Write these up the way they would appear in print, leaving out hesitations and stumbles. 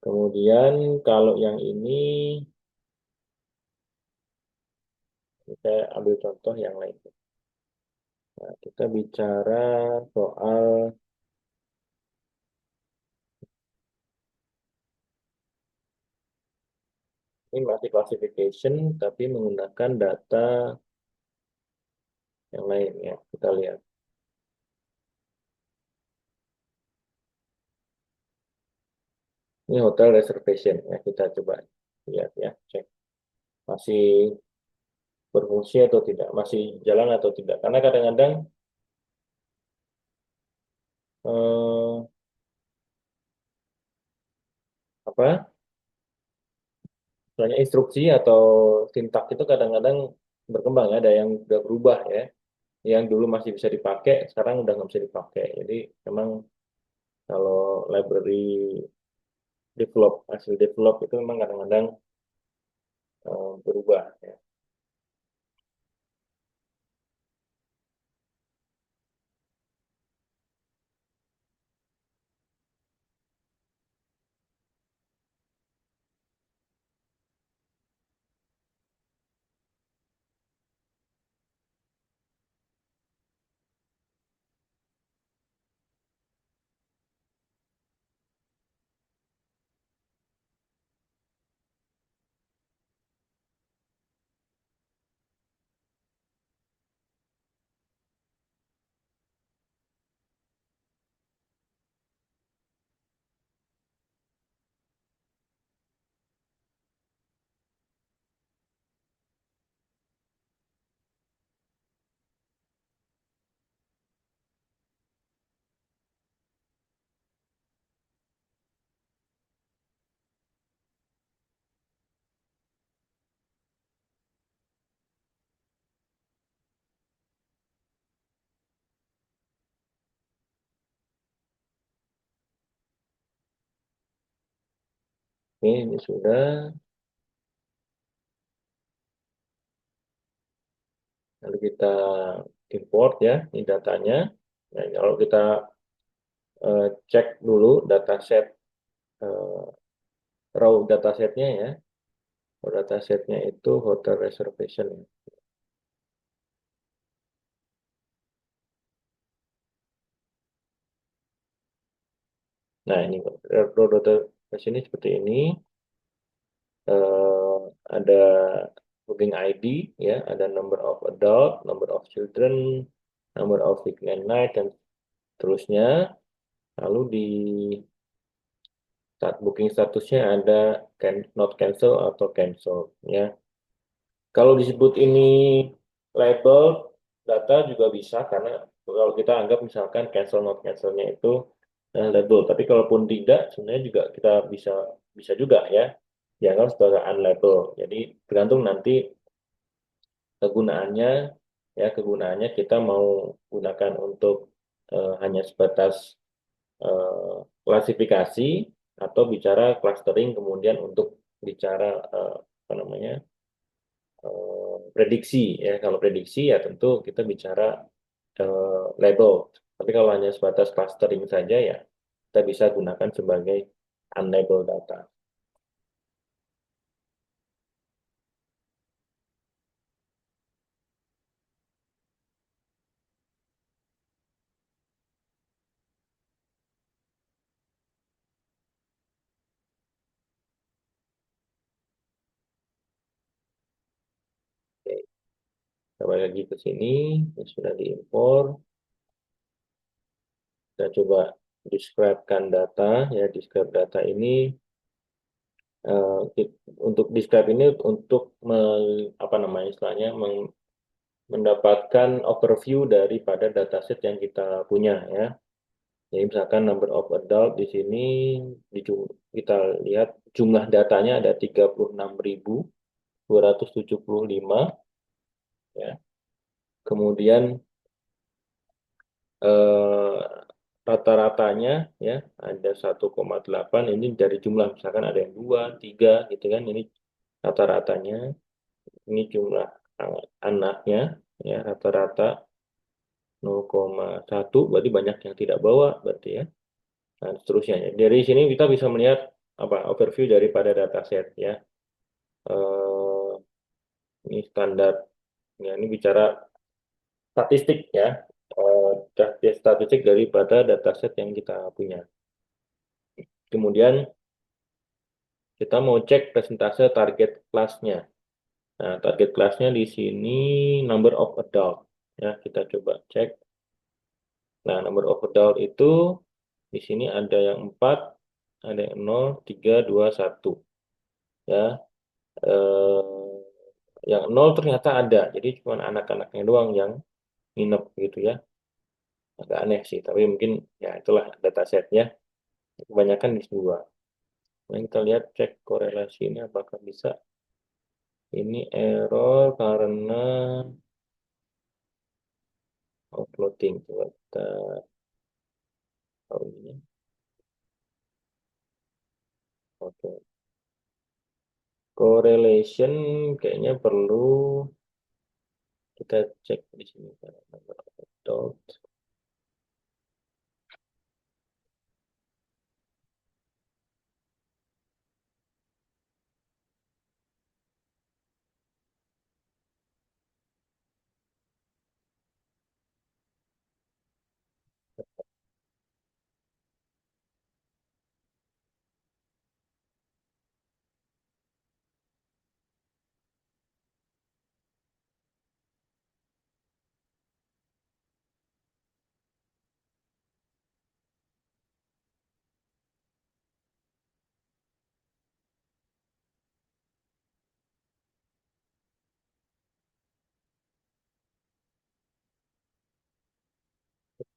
Kemudian kalau yang ini kita ambil contoh yang lain. Nah, kita bicara soal ini masih classification tapi menggunakan data yang lain ya. Kita lihat. Ini hotel reservation ya. Kita coba lihat ya, cek masih berfungsi atau tidak, masih jalan atau tidak. Karena kadang-kadang eh, apa? Misalnya instruksi atau sintak itu kadang-kadang berkembang ya, ada yang udah berubah ya. Yang dulu masih bisa dipakai, sekarang udah nggak bisa dipakai. Jadi memang kalau library hasil develop itu memang kadang-kadang berubah ya. Ini sudah, lalu kita import ya, ini datanya. Nah, kalau kita cek dulu dataset eh, raw datasetnya ya. Raw datasetnya itu hotel reservation. Nah, ini raw dataset ini seperti ini. eh, ada booking ID ya, ada number of adult, number of children, number of weekend night dan seterusnya. Lalu di saat booking statusnya ada not cancel atau cancel ya. Kalau disebut ini label data juga bisa karena kalau kita anggap misalkan cancel not cancelnya itu label, tapi kalaupun tidak sebenarnya juga kita bisa bisa juga ya dianggap sebagai unlabel. Jadi tergantung nanti kegunaannya ya, kegunaannya kita mau gunakan untuk hanya sebatas eh, klasifikasi atau bicara clustering kemudian untuk bicara apa namanya prediksi ya. Kalau prediksi ya tentu kita bicara label, tapi kalau hanya sebatas clustering saja ya kita bisa gunakan sebagai unlabeled data. Oke, kembali lagi ke sini, ini sudah diimpor. Kita coba describe-kan data ya, describe data ini untuk describe ini untuk apa namanya istilahnya mendapatkan overview daripada dataset yang kita punya ya. Jadi misalkan number of adult di sini kita lihat jumlah datanya ada 36.275 ya. Kemudian eh, rata-ratanya ya ada 1,8 ini dari jumlah misalkan ada yang 2, 3 gitu kan. Ini rata-ratanya, ini jumlah anaknya ya rata-rata 0,1 berarti banyak yang tidak bawa berarti ya. Nah, seterusnya. Dari sini kita bisa melihat overview daripada dataset ya. Eh, ini standar, ya ini bicara statistik ya, statistik daripada dataset yang kita punya. Kemudian kita mau cek persentase target kelasnya. Nah, target kelasnya di sini number of adult. Ya, kita coba cek. Nah, number of adult itu di sini ada yang 4, ada yang 0, 3, 2, 1. Ya, yang 0 ternyata ada. Jadi cuma anak-anaknya doang yang nginep gitu ya. Agak aneh sih, tapi mungkin ya itulah datasetnya. Kebanyakan di dua. Nah, kita lihat cek korelasi ini apakah bisa. Ini error karena uploading. Coba kita tahu ini. Oke. Correlation kayaknya perlu kita cek di sini. Dot.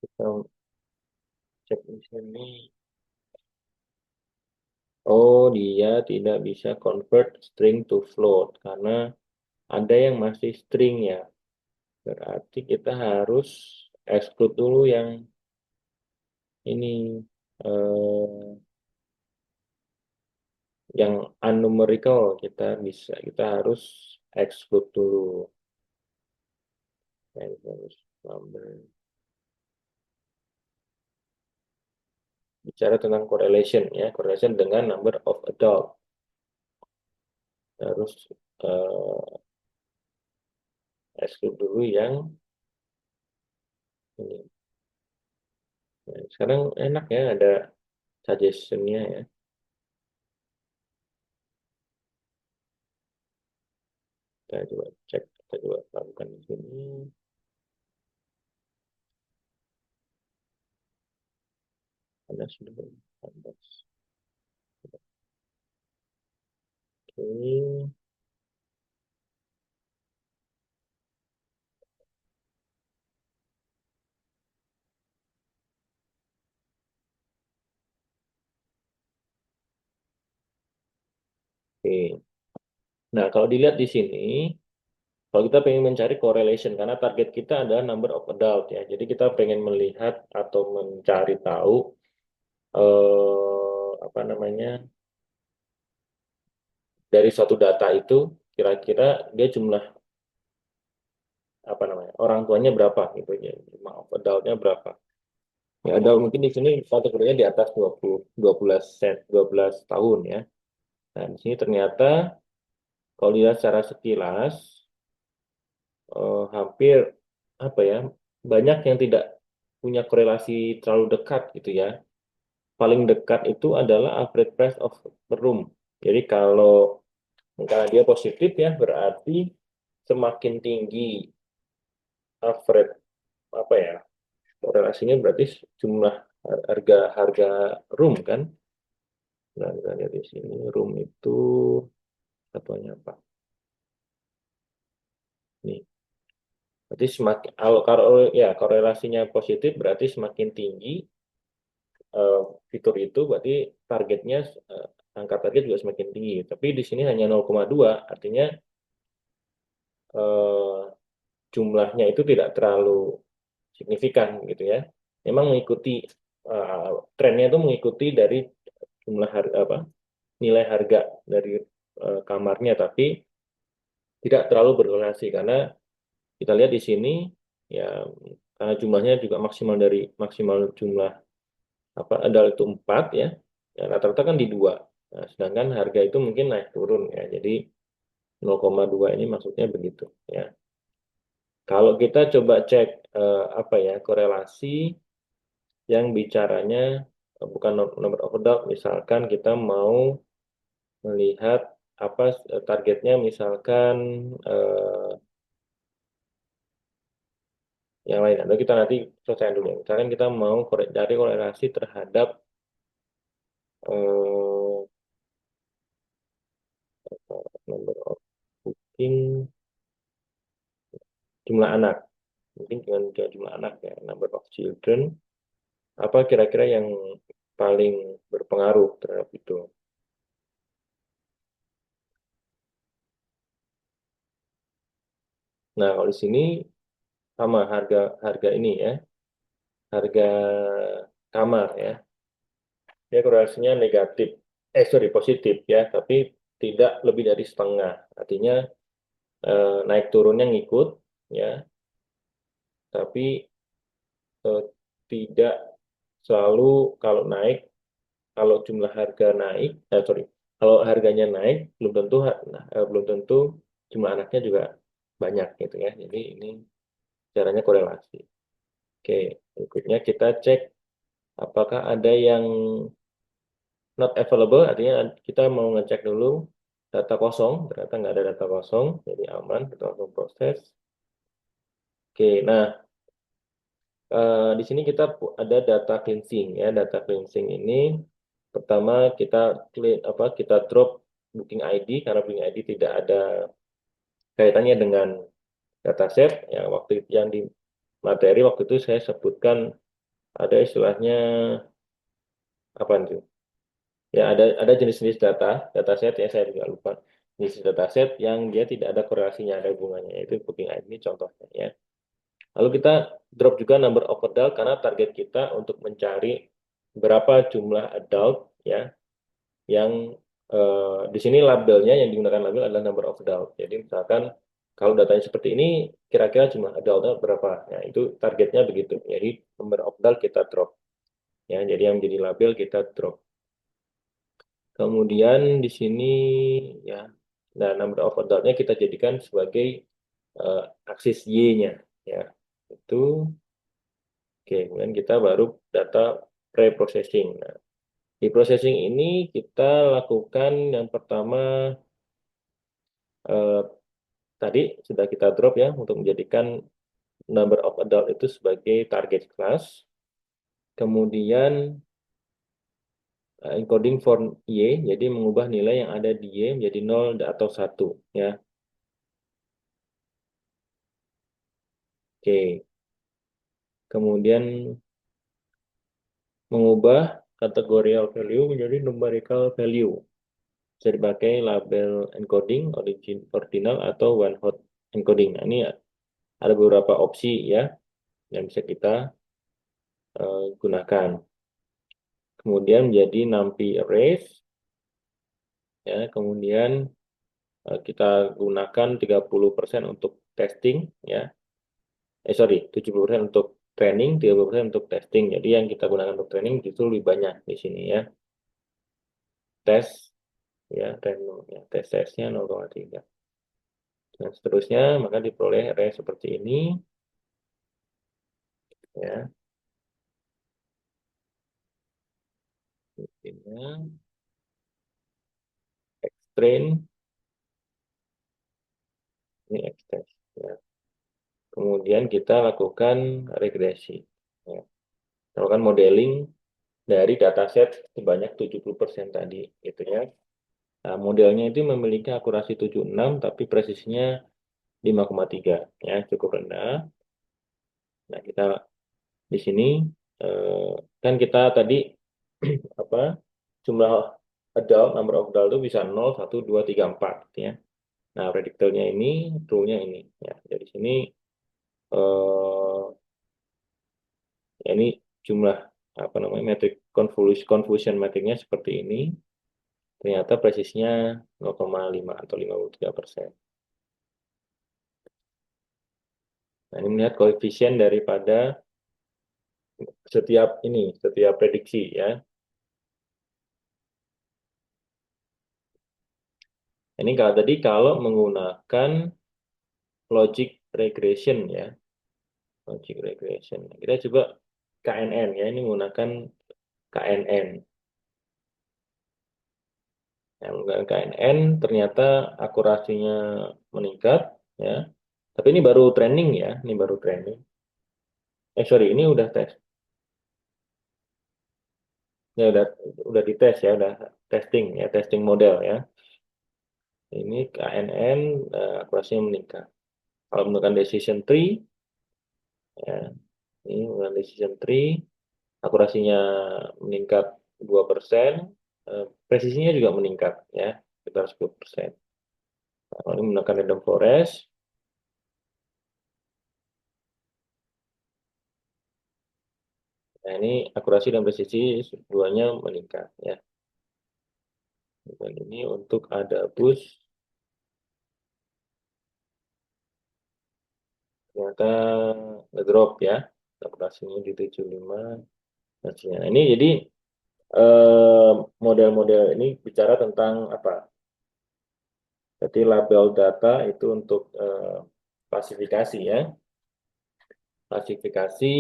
Kita cek di sini. Oh, dia tidak bisa convert string to float karena ada yang masih string ya. Berarti kita harus exclude dulu yang ini, yang unumerical. Kita harus exclude dulu. Harus number. Bicara tentang correlation ya, correlation dengan number of adult. Harus exclude dulu yang ini. Nah, sekarang enak ya ada suggestion-nya ya. Kita coba cek, kita coba lakukan di sini. Ada sudah 14. Oke. Oke. Nah, kalau dilihat di sini, kalau kita pengen mencari correlation, karena target kita adalah number of adult ya. Jadi kita pengen melihat atau mencari tahu apa namanya, dari suatu data itu kira-kira dia jumlah apa namanya orang tuanya berapa gitu ya, maaf adultnya berapa. Ya ada mungkin di sini kategorinya di atas 20 12 tahun ya. Nah, di sini ternyata kalau dilihat secara sekilas hampir apa ya, banyak yang tidak punya korelasi terlalu dekat gitu ya. Paling dekat itu adalah average price of per room. Jadi kalau dia positif ya berarti semakin tinggi average apa ya, korelasinya berarti jumlah harga harga room kan. Nah, kita lihat di sini room itu satuannya apa? Nih, berarti semakin kalau ya korelasinya positif berarti semakin tinggi eh, fitur itu berarti targetnya angka target juga semakin tinggi. Tapi di sini hanya 0,2 artinya eh, jumlahnya itu tidak terlalu signifikan gitu ya. Memang mengikuti trennya itu mengikuti dari jumlah harga apa nilai harga dari kamarnya, tapi tidak terlalu berkorelasi karena kita lihat di sini ya karena jumlahnya juga maksimal jumlah apa adalah itu 4 ya, ya rata-rata kan di 2. Nah, sedangkan harga itu mungkin naik turun ya. Jadi 0,2 ini maksudnya begitu ya. Kalau kita coba cek apa ya korelasi yang bicaranya bukan number of doubt, misalkan kita mau melihat apa targetnya, misalkan eh, yang lain. Atau kita nanti selesai dulu. Misalkan kita mau cari korelasi terhadap eh, number of booking, jumlah anak. Mungkin dengan jumlah anak ya, number of children. Apa kira-kira yang paling berpengaruh terhadap itu? Nah, kalau di sini sama harga harga ini ya, harga kamar ya. Dia korelasinya negatif. Sorry, positif ya, tapi tidak lebih dari setengah. Artinya naik turunnya ngikut ya, tapi eh, tidak selalu kalau naik, kalau jumlah harga naik, sorry, kalau harganya naik belum tentu belum tentu jumlah anaknya juga banyak gitu ya. Jadi ini caranya korelasi. Oke, berikutnya kita cek apakah ada yang not available, artinya kita mau ngecek dulu data kosong, ternyata nggak ada data kosong, jadi aman, kita langsung proses. Oke, nah di sini kita ada data cleansing ya. Data cleansing ini pertama kita clean apa kita drop booking ID karena booking ID tidak ada kaitannya dengan dataset. Yang yang di materi waktu itu saya sebutkan ada istilahnya apa itu? Ya ada jenis-jenis dataset ya saya juga lupa. Jenis dataset yang dia tidak ada korelasinya, ada hubungannya. Itu booking ID ini contohnya ya. Lalu kita drop juga number of adult karena target kita untuk mencari berapa jumlah adult ya yang di sini labelnya yang digunakan label adalah number of adult. Jadi misalkan kalau datanya seperti ini kira-kira jumlah adultnya berapa? Ya itu targetnya begitu. Jadi number of adult kita drop ya. Jadi yang menjadi label kita drop. Kemudian di sini ya, nah number of adultnya kita jadikan sebagai eh, aksis Y-nya ya. Itu oke, kemudian kita baru data pre-processing. Nah, di processing ini kita lakukan yang pertama eh, tadi sudah kita drop ya untuk menjadikan number of adult itu sebagai target class. Kemudian encoding for Y, jadi mengubah nilai yang ada di Y menjadi 0 atau 1 ya. Oke. Kemudian mengubah categorical value menjadi numerical value. Bisa dipakai label encoding, origin, ordinal, atau one hot encoding. Nah, ini ada beberapa opsi ya yang bisa kita gunakan. Kemudian menjadi numpy arrays ya. Kemudian kita gunakan 30% untuk testing ya. Sorry, 70% untuk training, 30% untuk testing. Jadi yang kita gunakan untuk training justru lebih banyak di sini ya. Tes ya, random ya. Tes-tesnya 0,3. Dan seterusnya, maka diperoleh array seperti ini ya. Ini train, ini extend ya. Kemudian kita lakukan regresi ya. Lakukan modeling dari dataset sebanyak 70% tadi gitu ya. Nah, modelnya itu memiliki akurasi 76 tapi presisinya 5,3 ya, cukup rendah. Nah, kita di sini eh, kan kita tadi apa jumlah adult, number of adult itu bisa 0, 1, 2, 3, 4 gitu ya. Nah, prediktornya ini, rule-nya ini ya. Dari sini eh ya ini jumlah apa namanya metrik confusion metriknya seperti ini. Ternyata presisinya 0,5 atau 53%. Nah, ini melihat koefisien daripada setiap prediksi ya. Ini kalau tadi kalau menggunakan logic regression ya, logic regression. Kita coba KNN ya, ini menggunakan KNN. Yang menggunakan KNN ternyata akurasinya meningkat ya. Tapi ini baru training ya, ini baru training. Sorry, ini udah tes. Ya udah dites ya, udah testing ya, testing model ya. Ini KNN akurasinya meningkat. Kalau menggunakan decision tree ya, ini menggunakan decision tree akurasinya meningkat 2%, presisinya juga meningkat ya, sekitar 10%. Kalau ini menggunakan random forest, nah ini akurasi dan presisi duanya meningkat ya. Dan ini untuk ada boost ternyata ngedrop ya, akurasinya di 75 hasilnya. Nah, ini jadi eh, model-model ini bicara tentang apa? Jadi label data itu untuk klasifikasi ya, klasifikasi.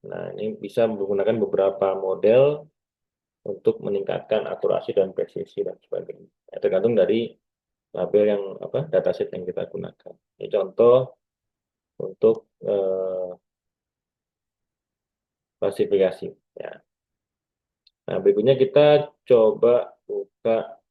Nah, ini bisa menggunakan beberapa model untuk meningkatkan akurasi dan presisi dan sebagainya. Ya, tergantung dari label yang apa dataset yang kita gunakan. Ini contoh untuk klasifikasi. Ya. Nah, berikutnya kita coba buka